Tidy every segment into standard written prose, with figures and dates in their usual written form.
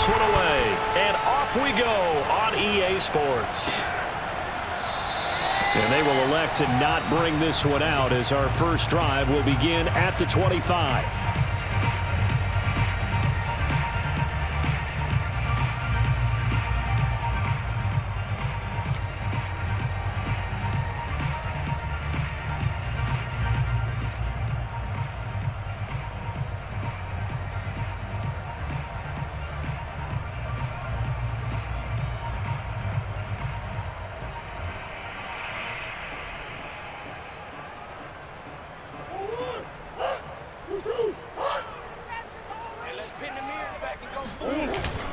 this one away. And off we go on EA Sports. And they will elect to not bring this one out as our first drive will begin at the 25.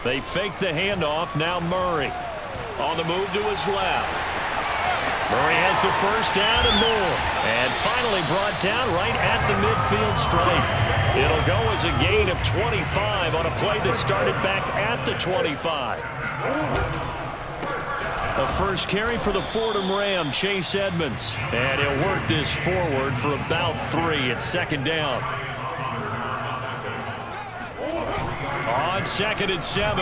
They fake the handoff. Now Murray on the move to his left. Murray has the first down and more. And finally brought down right at the midfield stripe. It'll go as a gain of 25 on a play that started back at the 25. A first carry for the Fordham Ram, Chase Edmonds. And he'll work this forward for about 3 at second down. On 2nd and 7,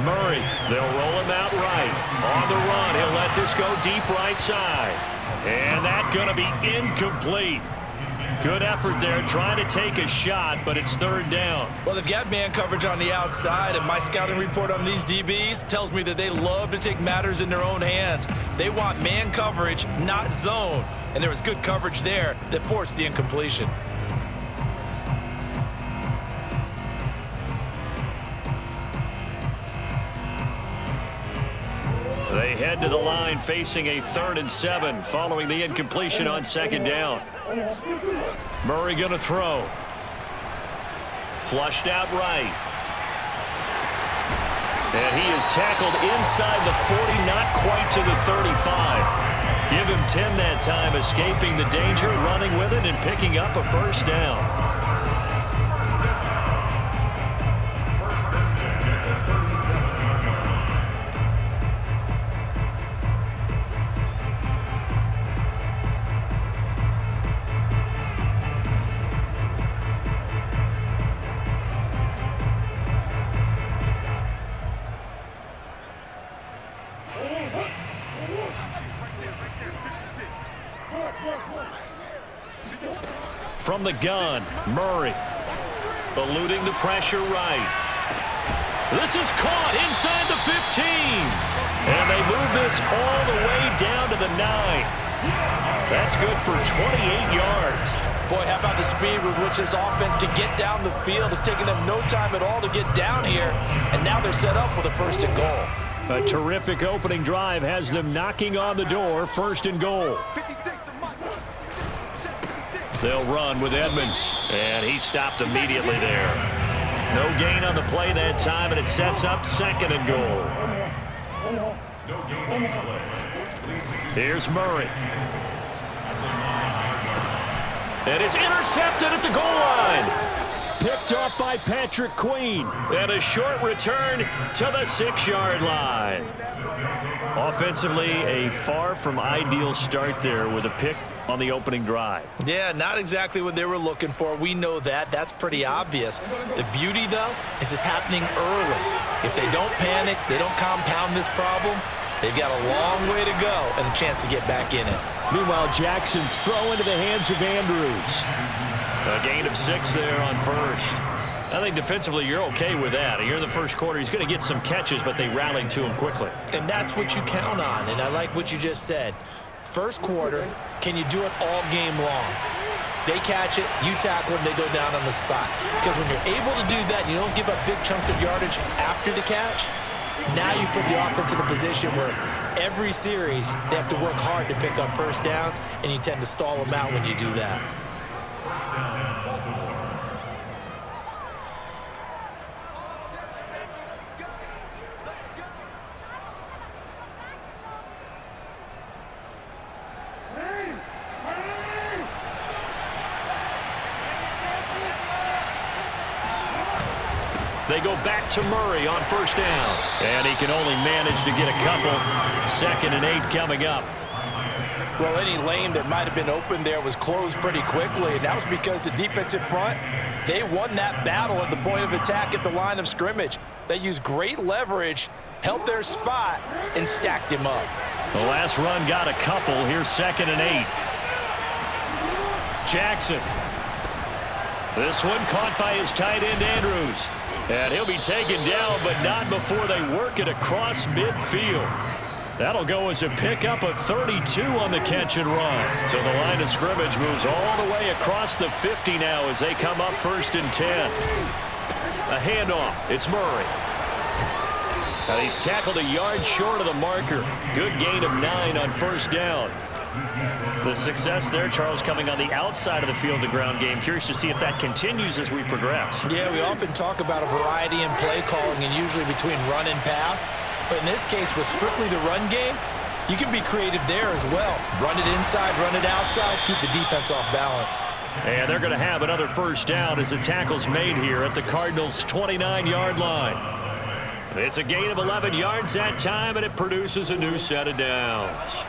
Murray, they'll roll him out right. On the run, he'll let this go deep right side. And that's going to be incomplete. Good effort there trying to take a shot, but it's 3rd down. Well, they've got man coverage on the outside, and my scouting report on these DBs tells me that they love to take matters in their own hands. They want man coverage, not zone. And there was good coverage there that forced the incompletion. They head to the line facing a 3rd and 7 following the incompletion on 2nd down. Murray going to throw. Flushed out right. And he is tackled inside the 40, not quite to the 35. Give him 10 that time, escaping the danger, running with it, and picking up a first down. From the gun, Murray eluding the pressure right. This is caught inside the 15. And they move this all the way down to the 9. That's good for 28 yards. Boy, how about the speed with which this offense can get down the field? It's taken them no time at all to get down here. And now they're set up with a 1st and goal. A terrific opening drive has them knocking on the door, 1st and goal. They'll run with Edmonds, and he stopped immediately there. No gain on the play that time, and it sets up 2nd and goal. Here's Murray. And it's intercepted at the goal line. Picked off by Patrick Queen. And a short return to the 6-yard line. Offensively, a far from ideal start there with a pick on the opening drive. Yeah, not exactly what they were looking for. We know that. That's pretty obvious. The beauty, though, is it's happening early. If they don't panic, they don't compound this problem, they've got a long way to go and a chance to get back in it. Meanwhile, Jackson's throw into the hands of Andrews. A gain of 6 there on 1st. I think defensively you're okay with that. Here in the 1st quarter, he's going to get some catches, but they rallied to him quickly. And that's what you count on, and I like what you just said. 1st quarter, can you do it all game long? They catch it, you tackle them, they go down on the spot. Because when you're able to do that, you don't give up big chunks of yardage after the catch. Now you put the offense in a position where every series they have to work hard to pick up 1st downs, and you tend to stall them out when you do that. They go back to Murray on 1st down. And he can only manage to get a couple. 2nd and 8 coming up. Well, any lane that might have been open there was closed pretty quickly, and that was because the defensive front, they won that battle at the point of attack at the line of scrimmage. They used great leverage, held their spot, and stacked him up. The last run got a couple. Here's 2nd and 8. Jackson. This one caught by his tight end, Andrews. And he'll be taken down, but not before they work it across midfield. That'll go as a pickup of 32 on the catch and run. So the line of scrimmage moves all the way across the 50 now as they come up 1st and 10. A handoff. It's Murray. Now he's tackled a yard short of the marker. Good gain of 9 on 1st down. The success there, Charles, coming on the outside of the field, the ground game. Curious to see if that continues as we progress. Yeah, we often talk about a variety in play calling and usually between run and pass. But in this case, with strictly the run game, you can be creative there as well. Run it inside, run it outside, keep the defense off balance. And they're going to have another 1st down as the tackle's made here at the Cardinals' 29-yard line. It's a gain of 11 yards that time, and it produces a new set of downs.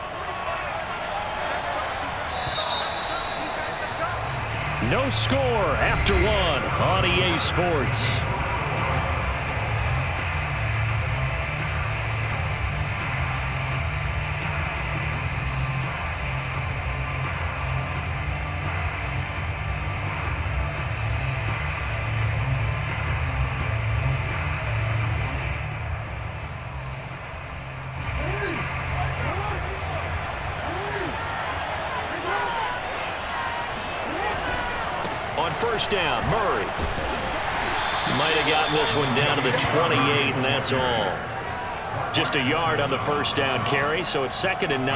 No score after 1 on EA Sports. On 1st down, Murray. Might have gotten this one down to the 28, and that's all. Just a yard on the 1st down carry, so it's 2nd and 9.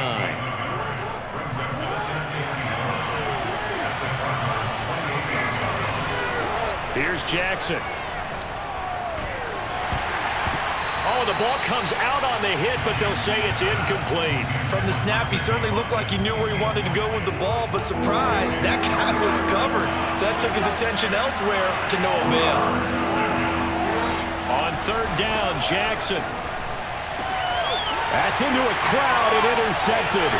Here's Jackson. Oh, the ball comes out on the hit, but they'll say it's incomplete. From the snap, he certainly looked like he knew where he wanted to go with the ball, but surprise, that guy was covered. So that took his attention elsewhere to no avail. On 3rd down, Jackson. That's into a crowd and intercepted.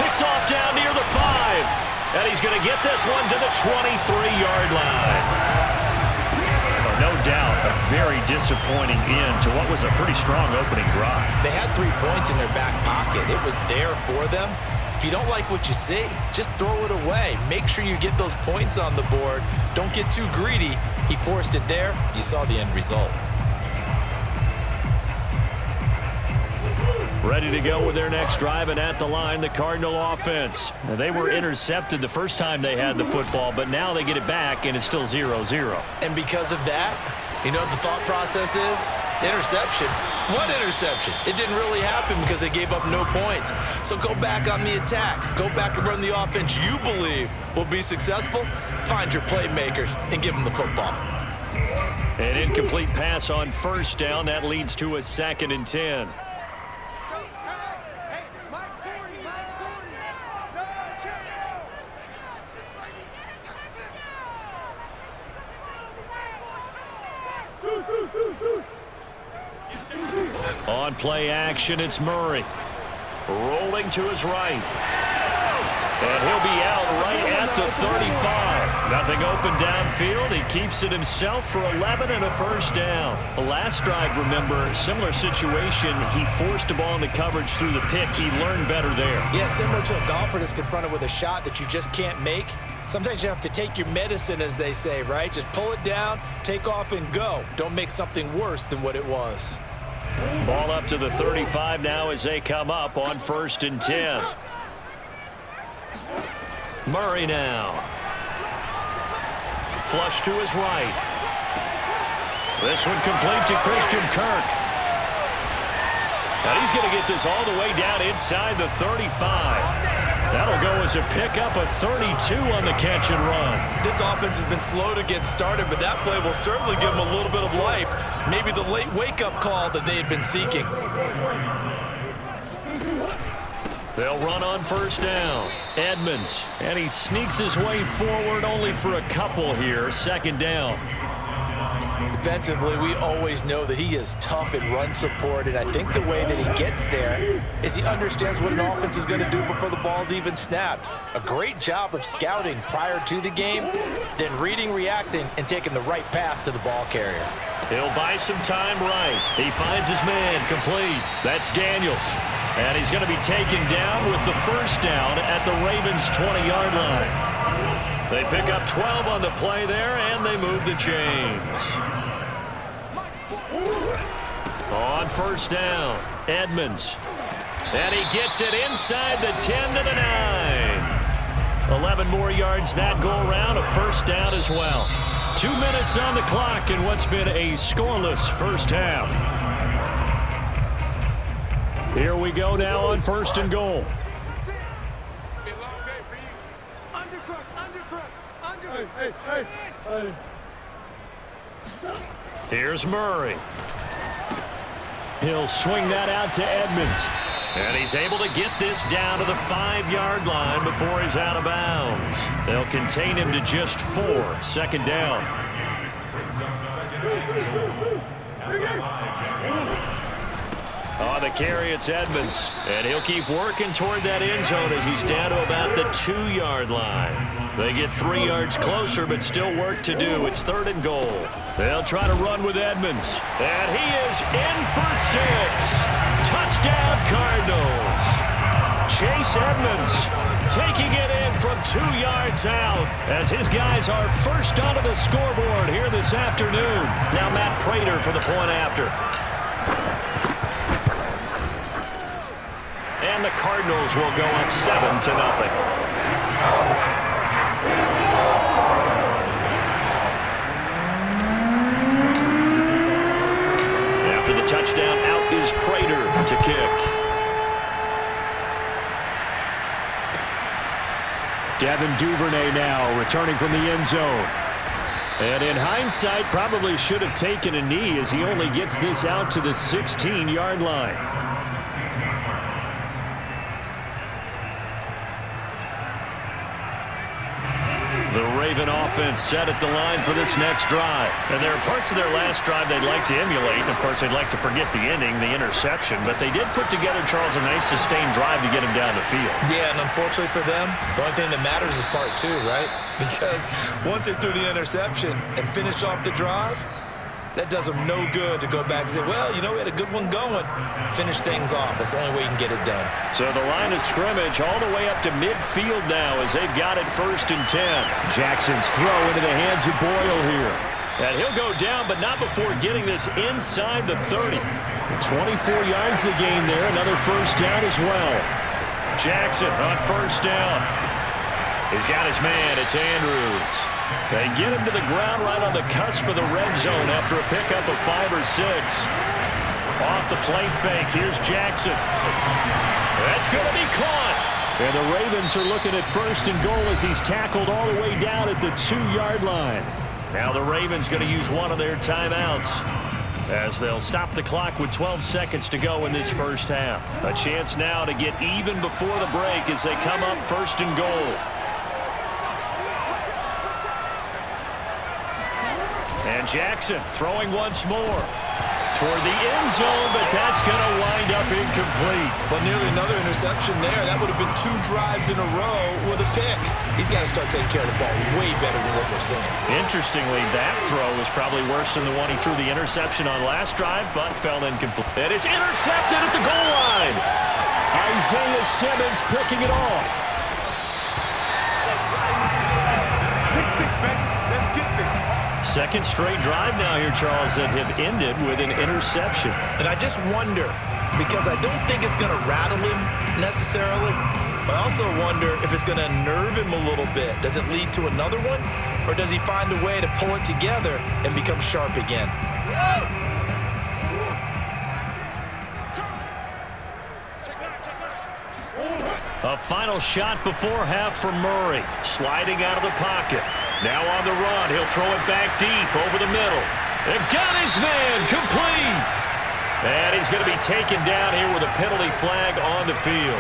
Picked off down near the 5. And he's going to get this one to the 23-yard line. No doubt, a very disappointing end to what was a pretty strong opening drive. They had 3 points in their back pocket. It was there for them. If you don't like what you see, just throw it away. Make sure you get those points on the board. Don't get too greedy. He forced it there. You saw the end result. Ready to go with their next drive, and at the line, the Cardinal offense. Now, they were intercepted the first time they had the football, but now they get it back, and it's still 0-0. And because of that, you know what the thought process is? Interception. What interception? It didn't really happen because they gave up no points. So go back on the attack. Go back and run the offense you believe will be successful. Find your playmakers and give them the football. An incomplete pass on 1st down. That leads to a 2nd and 10. On play action, it's Murray. Rolling to his right. And he'll be out right at the 35. Nothing open downfield. He keeps it himself for 11 and a 1st down. The last drive, remember, similar situation. He forced a ball into coverage through the pick. He learned better there. Yeah, similar to a golfer that's confronted with a shot that you just can't make. Sometimes you have to take your medicine, as they say, right? Just pull it down, take off, and go. Don't make something worse than what it was. Ball up to the 35 now as they come up on 1st and 10. Murray now. Flush to his right. This one complete to Christian Kirk. Now he's going to get this all the way down inside the 35. That'll go as a pickup of 32 on the catch and run. This offense has been slow to get started, but that play will certainly give them a little bit of life. Maybe the late wake-up call that they had been seeking. They'll run on 1st down. Edmonds, and he sneaks his way forward only for a couple here. 2nd down. Defensively, we always know that he is tough in run support, and I think the way that he gets there is he understands what an offense is going to do before the ball's even snapped. A great job of scouting prior to the game, then reading, reacting, and taking the right path to the ball carrier. He'll buy some time right. He finds his man complete. That's Daniels. And he's going to be taken down with the first down at the Ravens' 20-yard line. They pick up 12 on the play there, and they move the chains. On first down, Edmonds. And he gets it inside the 10 to the 9. 11 more yards that go around, a first down as well. 2 minutes on the clock in what's been a scoreless first half. Here we go now on first and goal. Here's Murray. He'll swing that out to Edmonds. And he's able to get this down to the 5-yard line before he's out of bounds. They'll contain him to just 4. Second down. On the carry, it's Edmonds. And he'll keep working toward that end zone as he's down to about the 2-yard line. They get 3 yards closer, but still work to do. It's third and goal. They'll try to run with Edmonds. And he is in for 6. Touchdown, Cardinals. Chase Edmonds taking it in from 2 yards out as his guys are first onto the scoreboard here this afternoon. Now Matt Prater for the point after. And the Cardinals will go up 7-0. After the touchdown, out is Prater to kick. Devin Duvernay now returning from the end zone. And in hindsight, probably should have taken a knee as he only gets this out to the 16-yard line. The Raven offense set at the line for this next drive. And there are parts of their last drive they'd like to emulate. Of course, they'd like to forget the ending, the interception. But they did put together, Charles, a nice sustained drive to get him down the field. Yeah, and unfortunately for them, the only thing that matters is part 2, right? Because once they threw the interception and finished off the drive, that does them no good to go back and say, well, you know, we had a good one going. Finish things off. That's the only way you can get it done. So the line of scrimmage all the way up to midfield now as they've got it first and 10. Jackson's throw into the hands of Boyle here. And he'll go down, but not before getting this inside the 30. 24 yards the gain there. Another first down as well. Jackson on first down. He's got his man. It's Andrews. They get him to the ground right on the cusp of the red zone after a pickup of 5 or 6. Off the play fake, here's Jackson. That's going to be caught. And the Ravens are looking at first and goal as he's tackled all the way down at the 2-yard line. Now the Ravens going to use one of their timeouts as they'll stop the clock with 12 seconds to go in this first half. A chance now to get even before the break as they come up first and goal. And Jackson throwing once more toward the end zone, but that's going to wind up incomplete. Well, nearly another interception there. That would have been 2 drives in a row with a pick. He's got to start taking care of the ball way better than what we're seeing. Interestingly, that throw was probably worse than the one he threw the interception on last drive, but fell incomplete. And it's intercepted at the goal line. Isaiah Simmons picking it off. Pick 6, baby. Let's get this. Second straight drive now here, Charles, that have ended with an interception. And I just wonder, because I don't think it's going to rattle him necessarily, but I also wonder if it's going to nerve him a little bit. Does it lead to another one, or does he find a way to pull it together and become sharp again? A final shot before half from Murray, sliding out of the pocket. Now on the run, he'll throw it back deep over the middle. And got his man complete. And he's going to be taken down here with a penalty flag on the field.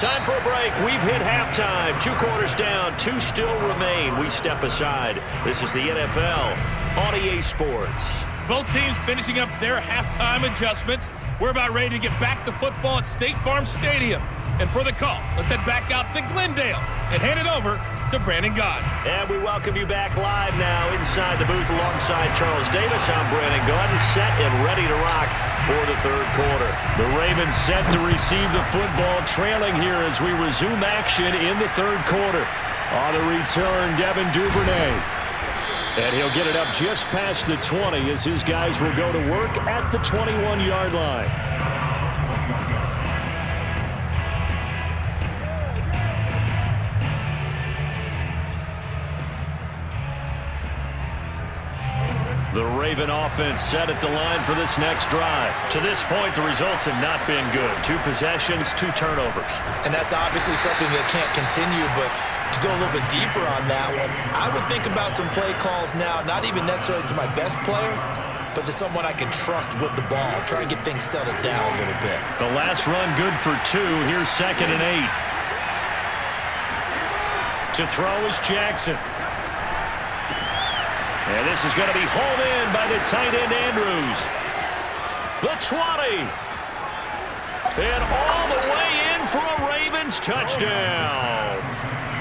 Time for a break. We've hit halftime. 2 quarters down, 2 still remain. We step aside. This is the NFL on EA Sports. Both teams finishing up their halftime adjustments. We're about ready to get back to football at State Farm Stadium. And for the call, let's head back out to Glendale and hand it over to Brandon Gaudin. And we welcome you back live now inside the booth alongside Charles Davis. I'm Brandon Gaudin, set and ready to rock for the third quarter. The Ravens set to receive the football, trailing here as we resume action in the third quarter. On the return, Devin Duvernay. And he'll get it up just past the 20 as his guys will go to work at the 21-yard line. The Raven offense set at the line for this next drive. To this point, the results have not been good. 2 possessions, 2 turnovers. And that's obviously something that can't continue, but to go a little bit deeper on that one, I would think about some play calls now, not even necessarily to my best player, but to someone I can trust with the ball. Try and get things settled down a little bit. The last run good for 2. Here's 2nd and 8. To throw is Jackson. And this is going to be hauled in by the tight end, Andrews. The 20. And all the way in for a Ravens touchdown.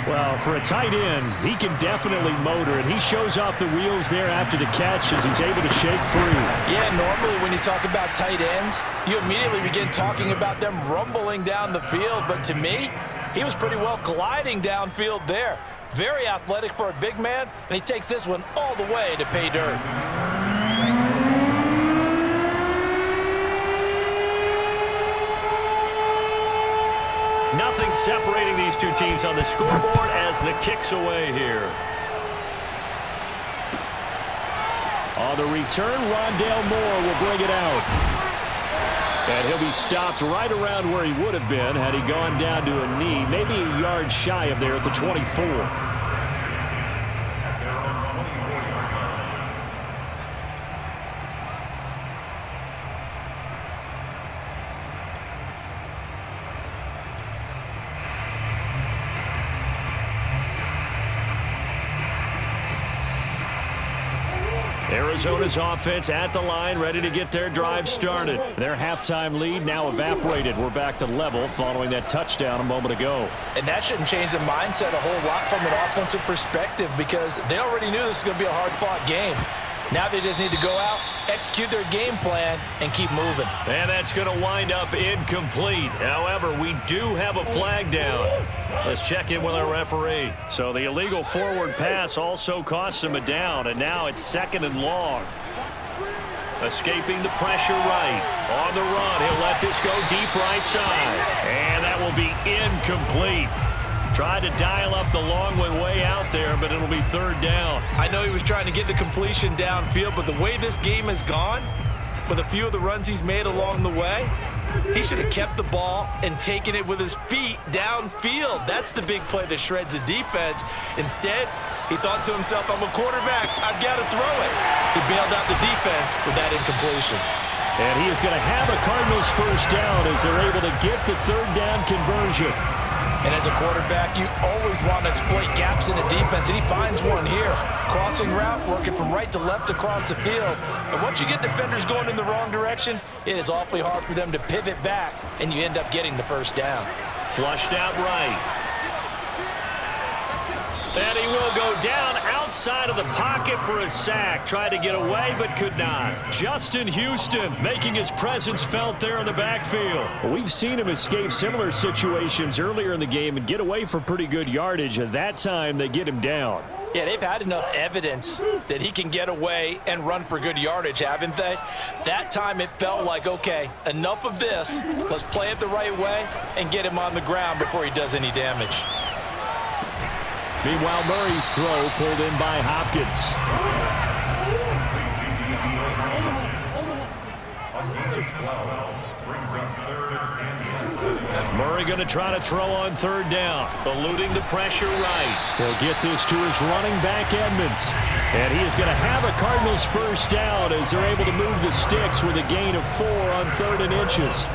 Well, for a tight end, he can definitely motor it. He shows off the wheels there after the catch as he's able to shake free. Yeah, normally when you talk about tight ends, you immediately begin talking about them rumbling down the field. But to me, he was pretty well gliding downfield there. Very athletic for a big man, and he takes this one all the way to pay dirt. Nothing separating these two teams on the scoreboard as the kick's away here. On the return, Rondale Moore will bring it out. And he'll be stopped right around where he would have been had he gone down to a knee, maybe a yard shy of there at the 24. Arizona's offense at the line, ready to get their drive started. Their halftime lead now evaporated. We're back to level following that touchdown a moment ago. And that shouldn't change the mindset a whole lot from an offensive perspective because they already knew this was going to be a hard-fought game. Now they just need to go out, execute their game plan, and keep moving. And that's going to wind up incomplete. However, we do have a flag down. Let's check in with our referee. So the illegal forward pass also costs him a down, and now it's 2nd and long. Escaping the pressure right. On the run, he'll let this go deep right side. And that will be incomplete. Tried to dial up the long one way out there, but it'll be 3rd down. I know he was trying to get the completion downfield, but the way this game has gone, with a few of the runs he's made along the way, he should have kept the ball and taken it with his feet downfield. That's the big play that shreds a defense. Instead, he thought to himself, I'm a quarterback, I've got to throw it. He bailed out the defense with that incompletion. And he is going to have a Cardinals first down as they're able to get the 3rd down conversion. And as a quarterback, you always want to exploit gaps in the defense, and he finds one here. Crossing route, working from right to left across the field. And once you get defenders going in the wrong direction, it is awfully hard for them to pivot back, and you end up getting the first down. Flushed out right. And he will go down outside of the pocket for a sack. Tried to get away, but could not. Justin Houston making his presence felt there in the backfield. We've seen him escape similar situations earlier in the game and get away for pretty good yardage. At that time, they get him down. Yeah, they've had enough evidence that he can get away and run for good yardage, haven't they? That time it felt like, okay, enough of this. Let's play it the right way and get him on the ground before he does any damage. Meanwhile, Murray's throw pulled in by Hopkins. Murray going to try to throw on 3rd down, eluding the pressure right. He'll get this to his running back, Edmonds. And he is going to have a Cardinals first down as they're able to move the sticks with a gain of 4 on 3rd and inches.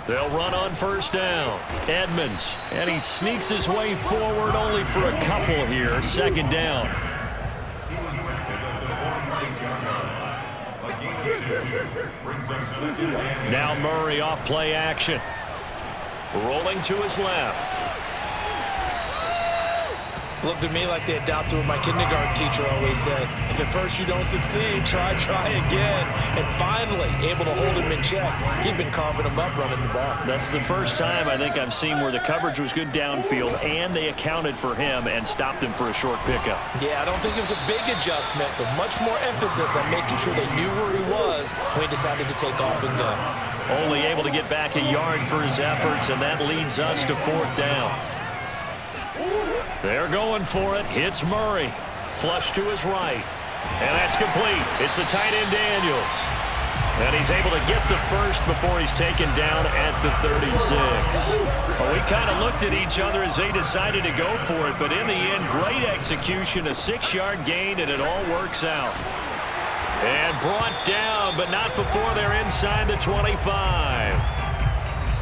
They'll run on first down. Edmonds. And he sneaks his way forward only for a couple here. 2nd down. Now Murray off play action. Rolling to his left. Looked to me like they adopted what my kindergarten teacher always said. If at first you don't succeed, try again. And finally, able to hold him in check. He'd been carving him up running the ball. That's the first time I think I've seen where the coverage was good downfield and they accounted for him and stopped him for a short pickup. Yeah, I don't think it was a big adjustment, but much more emphasis on making sure they knew where he was when he decided to take off and go. Only able to get back a yard for his efforts, and that leads us to 4th down. They're going for it. Hits Murray. Flush to his right. And that's complete. It's the tight end Daniels. And he's able to get the first before he's taken down at the 36. Well, we kind of looked at each other as they decided to go for it, but in the end, great execution, a 6-yard gain, and it all works out. And brought down, but not before they're inside the 25.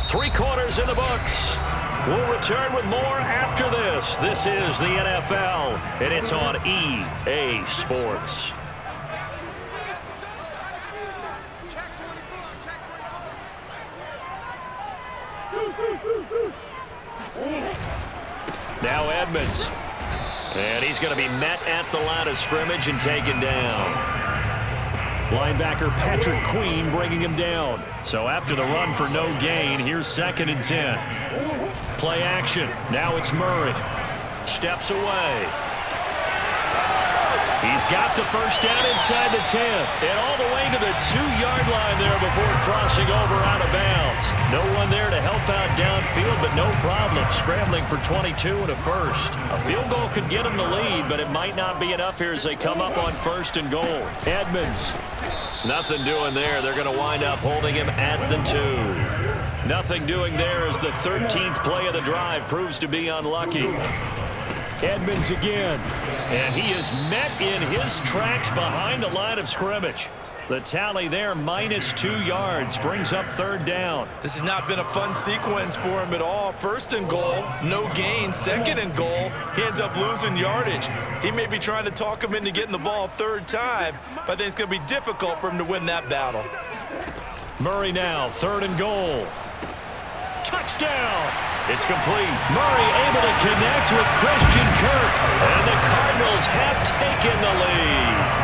3 quarters in the books. We'll return with more after this. This is the NFL, and it's on EA Sports. Now Edmonds. And he's going to be met at the line of scrimmage and taken down. Linebacker Patrick Queen bringing him down. So after the run for no gain, here's 2nd and 10. Play action. Now it's Murray. Steps away. He's got the first down inside the 10. And all the way to the 2-yard line there before crossing over out of bounds. No one there to help out downfield, but no problem. Scrambling for 22 and a first. A field goal could get him the lead, but it might not be enough here as they come up on 1st and goal. Edmonds. Nothing doing there. They're going to wind up holding him at the 2. Nothing doing there as the 13th play of the drive proves to be unlucky. Edmonds again. And he is met in his tracks behind the line of scrimmage. The tally there, -2 yards, brings up 3rd down. This has not been a fun sequence for him at all. 1st and goal, no gain. 2nd and goal, he ends up losing yardage. He may be trying to talk him into getting the ball 3rd time, but I think it's going to be difficult for him to win that battle. Murray now, 3rd and goal. Touchdown! It's complete. Murray able to connect with Christian Kirk, and the Cardinals have taken the lead.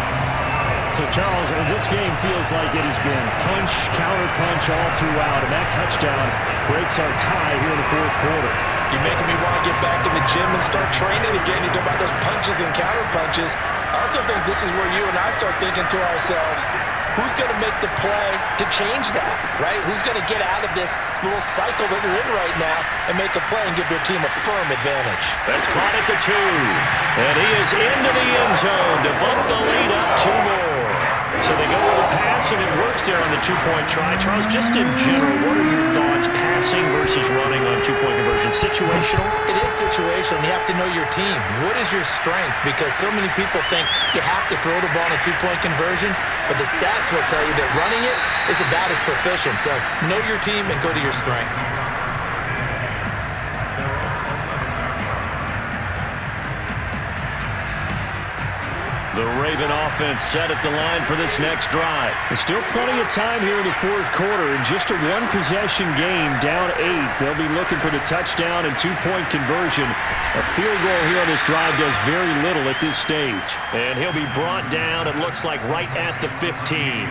So, Charles, this game feels like it has been punch, counter-punch all throughout, and that touchdown breaks our tie here in the 4th quarter. You're making me want to get back in the gym and start training again. You talk about those punches and counter-punches. I also think this is where you and I start thinking to ourselves, who's going to make the play to change that, right? Who's going to get out of this little cycle that they're in right now and make a play and give their team a firm advantage? That's caught at the 2. And he is into the end zone to bump the lead up 2 more. So they go with a pass, and it works there on the 2-point try. Charles, just in general, what are your thoughts passing versus running on 2-point conversion? Situational? It is situational. You have to know your team. What is your strength? Because so many people think you have to throw the ball in a 2-point conversion, but the stats will tell you that running it is about as proficient. So know your team and go to your strength. The Raven offense set at the line for this next drive. There's still plenty of time here in the 4th quarter. In just a 1-possession game, down 8. They'll be looking for the touchdown and 2-point conversion. A field goal here on this drive does very little at this stage. And he'll be brought down, it looks like, right at the 15.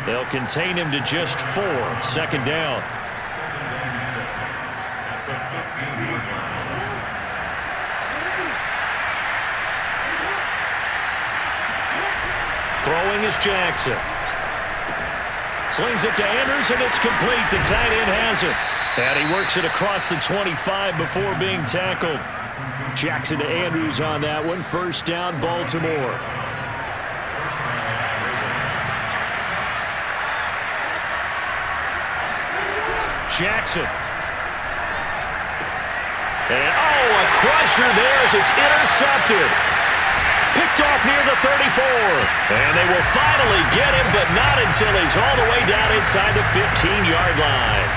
They'll contain him to just 4. 2nd down. Throwing is Jackson. Slings it to Andrews, and it's complete. The tight end has it. And he works it across the 25 before being tackled. Jackson to Andrews on that one. 1st down, Baltimore. Jackson. And, a crusher there as it's intercepted. Picked off near the 34. And they will finally get him, but not until he's all the way down inside the 15-yard line.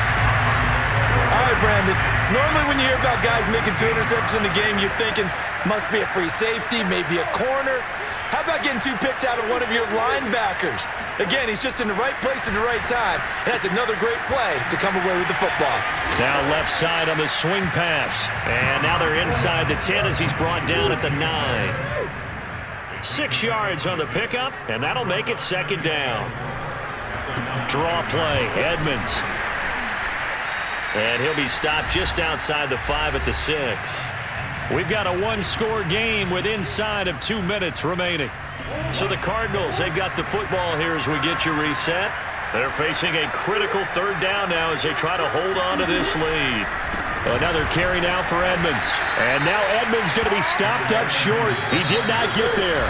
All right, Brandon. Normally when you hear about guys making 2 interceptions in the game, you're thinking must be a free safety, maybe a corner. How about getting 2 picks out of one of your linebackers? Again, he's just in the right place at the right time. And that's another great play to come away with the football. Now left side on the swing pass. And now they're inside the 10 as he's brought down at the 9. 6 yards on the pickup, and that'll make it 2nd down. Draw play, Edmonds. And he'll be stopped just outside the 5 at the 6. We've got a 1-score game with inside of 2 minutes remaining. So the Cardinals, they've got the football here as we get you reset. They're facing a critical 3rd down now as they try to hold on to this lead. Another carry now for Edmonds. And now Edmonds going to be stopped up short. He did not get there.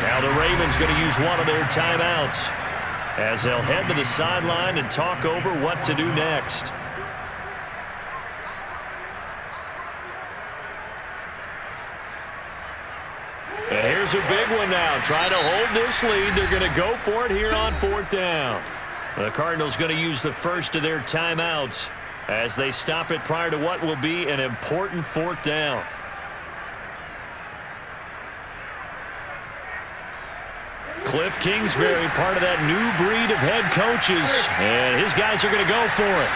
Now the Ravens going to use one of their timeouts as they'll head to the sideline and talk over what to do next. And here's a big one now. Trying to hold this lead. They're going to go for it here on 4th down. The Cardinals going to use the first of their timeouts as they stop it prior to what will be an important 4th down. Cliff Kingsbury, part of that new breed of head coaches, and his guys are going to go for it.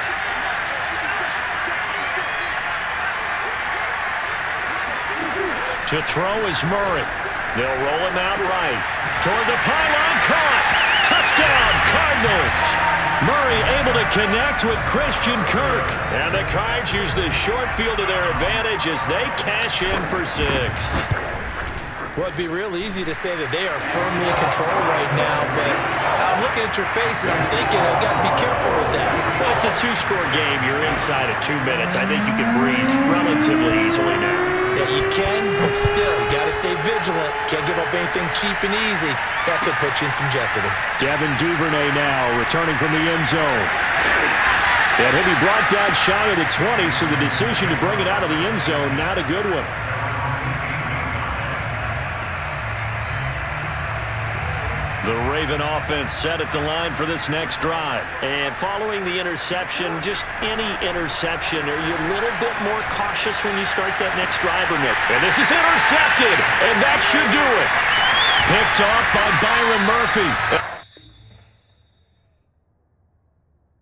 To throw is Murray. They'll roll him out right. Toward the pylon, caught. Touchdown, Cardinals. Murray able to connect with Christian Kirk. And the Cards use the short field to their advantage as they cash in for 6. Well, it'd be real easy to say that they are firmly in control right now, but I'm looking at your face and I'm thinking I've got to be careful with that. Well, it's a 2-score game. You're inside of 2 minutes. I think you can breathe relatively easily now. Yeah, you can, but still, you got to stay vigilant. Can't give up anything cheap and easy. That could put you in some jeopardy. Devin Duvernay now returning from the end zone. And he'll be brought down shy of the 20, so the decision to bring it out of the end zone, not a good one. The Raven offense set at the line for this next drive. And following the interception, just any interception, are you a little bit more cautious when you start that next drive or no? And this is intercepted, and that should do it. Picked off by Byron Murphy.